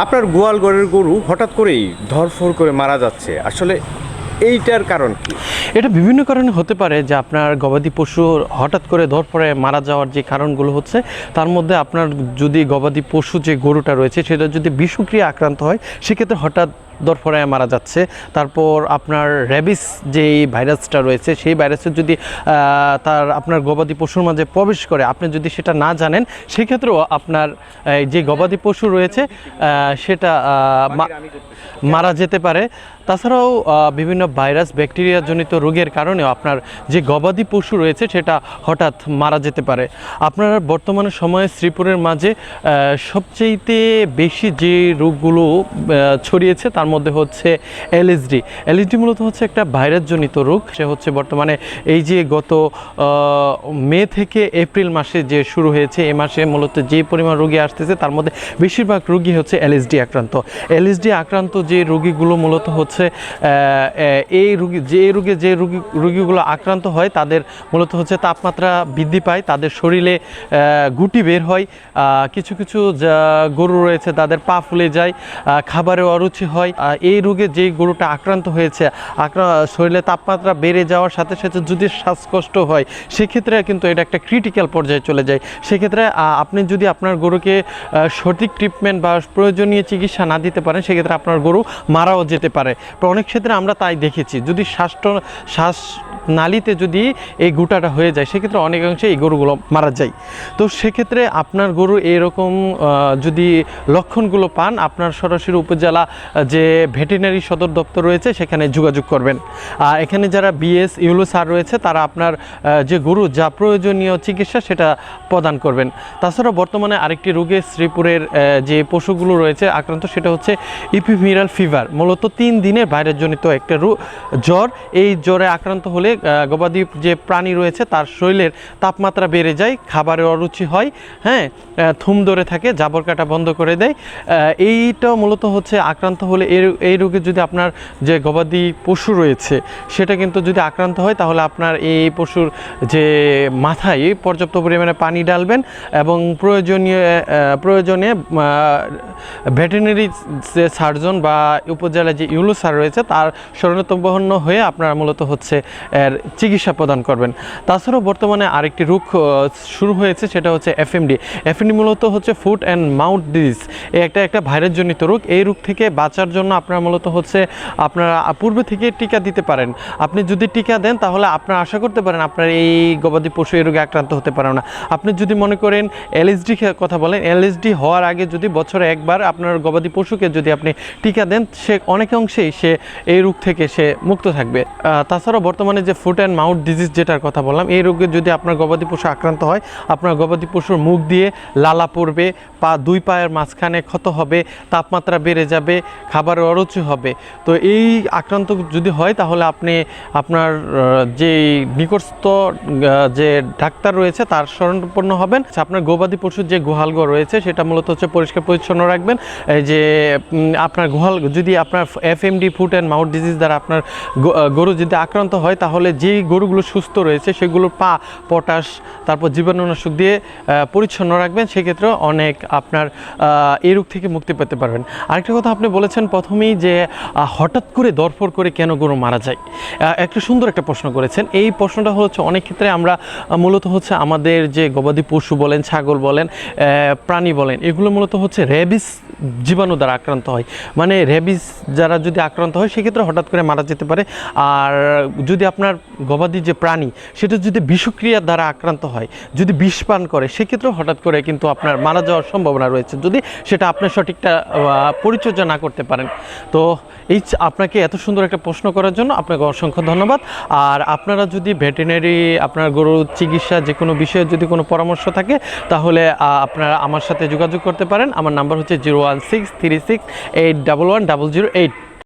আপনার গোয়াল ঘরের গরু হঠাৎ করেই ধরফর করে মারা যাচ্ছে, আসলে এইটার কারণ কি? এটা বিভিন্ন কারণে হতে পারে যে আপনার গবাদি পশু হঠাৎ করে ধরফরে মারা যাওয়ার যে কারণগুলো হচ্ছে, তার মধ্যে আপনার যদি গবাদি পশু যে গরুটা রয়েছে সেটা যদি বিষক্রিয়া আক্রান্ত হয়, সেক্ষেত্রে হঠাৎ ধরফরে মারা যাচ্ছে। তারপর আপনার র্যাবিস যে ভাইরাসটা রয়েছে, সেই ভাইরাসের যদি আপনার গবাদি পশুর মাঝে প্রবেশ করে, আপনি যদি সেটা না জানেন, সেক্ষেত্রেও আপনার যে গবাদি পশু রয়েছে সেটা মারা যেতে পারে। তাছাড়াও বিভিন্ন ভাইরাস ব্যাকটেরিয়া জনিত রোগের কারণেও আপনার যে গবাদি পশু রয়েছে সেটা হঠাৎ মারা যেতে পারে। আপনার বর্তমানে সময়ে শ্রীপুরের মাঝে সবচেয়েতে বেশি যে রোগগুলো ছড়িয়েছে তার মধ্যে হচ্ছে এলএসডি। এলএসডি মূলত হচ্ছে একটা ভাইরাসজনিত রোগ। সে হচ্ছে বর্তমানে এই যে গত মে থেকে এপ্রিল মাসে যে শুরু হয়েছে, এই মাসে মূলত যে পরিমাণ রোগী আসতেছে তার মধ্যে বেশিরভাগ রোগী হচ্ছে এলএসডি আক্রান্ত। এলএসডি আক্রান্ত যে রোগীগুলো মূলত হচ্ছে এই রোগীগুলো আক্রান্ত হয়, তাদের মূলত হচ্ছে তাপমাত্রা বৃদ্ধি পায়, তাদের শরীরে গুটি বের হয়, কিছু কিছু গরু রয়েছে তাদের পা ফুলে যায়, খাবারে অরুচি হয়। এই রোগে যে গরুটা আক্রান্ত হয়েছে, শরীরে তাপমাত্রা বেড়ে যাওয়ার সাথে সাথে যদি শ্বাসকষ্ট হয়, সেক্ষেত্রে কিন্তু এটা একটা ক্রিটিক্যাল পর্যায়ে চলে যায়। সেক্ষেত্রে আপনি যদি আপনার গরুকে সঠিক ট্রিটমেন্ট বা প্রয়োজনীয় চিকিৎসা না দিতে পারেন, সেক্ষেত্রে আপনার গরু মারাও যেতে পারে। অনেক ক্ষেত্রে আমরা তাই দেখেছি, যদি শ্বাসনালীতে যদি এই গুটাটা হয়ে যায়, সেক্ষেত্রে অনেকাংশে এই গরুগুলো মারা যায়। তো সেক্ষেত্রে আপনার গরু এরকম যদি লক্ষণগুলো পান, আপনার সরাসরি উপজেলা যে ভেটেরিনারি সদর দপ্তর রয়েছে সেখানে যোগাযোগ করবেন। এখানে যারা বিএস ইউলো স্যার রয়েছে, তারা আপনার যে গরু যা প্রয়োজনীয় চিকিৎসা সেটা প্রদান করবেন। তাছাড়া বর্তমানে আরেকটি রোগে শ্রীপুরের যে পশুগুলো রয়েছে আক্রান্ত, সেটা হচ্ছে ইপিভিরাল ফিভার। মূলত 3 দিনের ভাইরাসজনিত একটা জ্বর। এই জ্বরে আক্রান্ত হলে গবাদি যে প্রাণী রয়েছে তার শরীরের তাপমাত্রা বেড়ে যায়, খাবারে অরুচি হয়, হ্যাঁ, থুম ধরে থাকে, জাবর কাটা বন্ধ করে দেয়। এইটা মূলত হচ্ছে আক্রান্ত হলে এই রোগে যদি আপনার যে গবাদি পশু রয়েছে সেটা কিন্তু যদি আক্রান্ত হয়, তাহলে আপনার এই পশুর যে মাথায় পর্যাপ্ত পরিমাণে পানি ডালবেন এবং প্রয়োজনে ভেটেরিনারি যে সার্জন বা উপজেলায় যে ইউলো স্যার রয়েছে তার শরণাপন্ন হয়ে আপনারা মূলত হচ্ছে এর চিকিৎসা প্রদান করবেন। তাছাড়াও বর্তমানে আরেকটি রোগ শুরু হয়েছে, সেটা হচ্ছে এফএমডি। এফএমডি মূলত হচ্ছে ফুট অ্যান্ড মাউথ ডিজিজ। একটা ভাইরাসজনিত রোগ। এই রোগ থেকে বাঁচার জন্য আপনারা মূলত হচ্ছে আপনারা পূর্বে থেকে টিকা দিতে পারেন। আপনি যদি টিকা দেন, তাহলে আপনারা আশা করতে পারেন আপনার এই গবাদি পশু এই রোগে আক্রান্ত হতে পারে না। আপনি যদি মনে করেন এলএসডি কথা বলেন, এলএসডি হওয়ার আগে যদি বছরে একবার আপনার গবাদি পশুকে যদি আপনি টিকা দেন, সে অনেকাংশেই সে এই রোগ থেকে সে মুক্ত থাকবে। তাছাড়াও বর্তমানে যে ফুট অ্যান্ড মাউথ ডিজিজ যেটার কথা বললাম, এই রোগে যদি আপনার গবাদি পশু আক্রান্ত হয়, আপনার গবাদি পশুর মুখ দিয়ে লালা পড়বে, দুই পায়ের মাঝখানে ক্ষত হবে, তাপমাত্রা বেড়ে যাবে, খাবারের অরুচি হবে। তো এই আক্রান্ত যদি হয়, তাহলে আপনি আপনার যে নিকটস্থ যে ডাক্তার রয়েছে তার শরণাপন্ন হবেন। আপনার গবাদি পশুর যে গোহালঘর রয়েছে সেটা মূলত হচ্ছে পরিষ্কার পরিচ্ছন্ন রাখবেন। যে আপনার গোহাল যদি আপনার FMD foot and mouth disease দ্বারা আপনার গরু যদি আক্রান্ত হয়, তাহলে যেই গরুগুলো সুস্থ রয়েছে সেগুলোর পা পটাশ তারপর জীবাণুনাশক দিয়ে পরিচ্ছন্ন রাখবেন। সেক্ষেত্রে অনেক আপনার এই রোগ থেকে মুক্তি পেতে পারবেন। আরেকটা কথা আপনি বলেছেন প্রথমেই যে হঠাৎ করে দরফর করে কেন গরু মারা যায়, একটা সুন্দর একটা প্রশ্ন করেছেন। এই প্রশ্নটা হচ্ছে অনেক ক্ষেত্রে আমরা মূলত হচ্ছে আমাদের যে গবাদি পশু বলেন, ছাগল বলেন, প্রাণী বলেন, এগুলো মূলত হচ্ছে র্যাবিস জীবাণু দ্বারা আক্রান্ত হয়। মানে র্যাবিস যারা যদি আক্রান্ত হয়, সেক্ষেত্রে হঠাৎ করে মারা যেতে পারে। আর যদি আপনার গবাদি যে প্রাণী সেটা যদি বিষক্রিয়ার দ্বারা আক্রান্ত হয়, যদি বিষ পান করে, সেক্ষেত্রেও হঠাৎ করে কিন্তু আপনার মারা যাওয়ার সম্ভাবনা রয়েছে, যদি সেটা আপনি সঠিকটা পরিচর্যা না করতে পারেন। তো এই আপনাকে এত সুন্দর একটা প্রশ্ন করার জন্য আপনাকে অসংখ্য ধন্যবাদ। আর আপনারা যদি ভেটেরিনারি আপনার গরুর চিকিৎসা যে কোনো বিষয়ে যদি কোনো পরামর্শ থাকে, তাহলে আপনারা আমার সাথে যোগাযোগ করতে পারেন। আমার নাম্বার হচ্ছে 01636811100।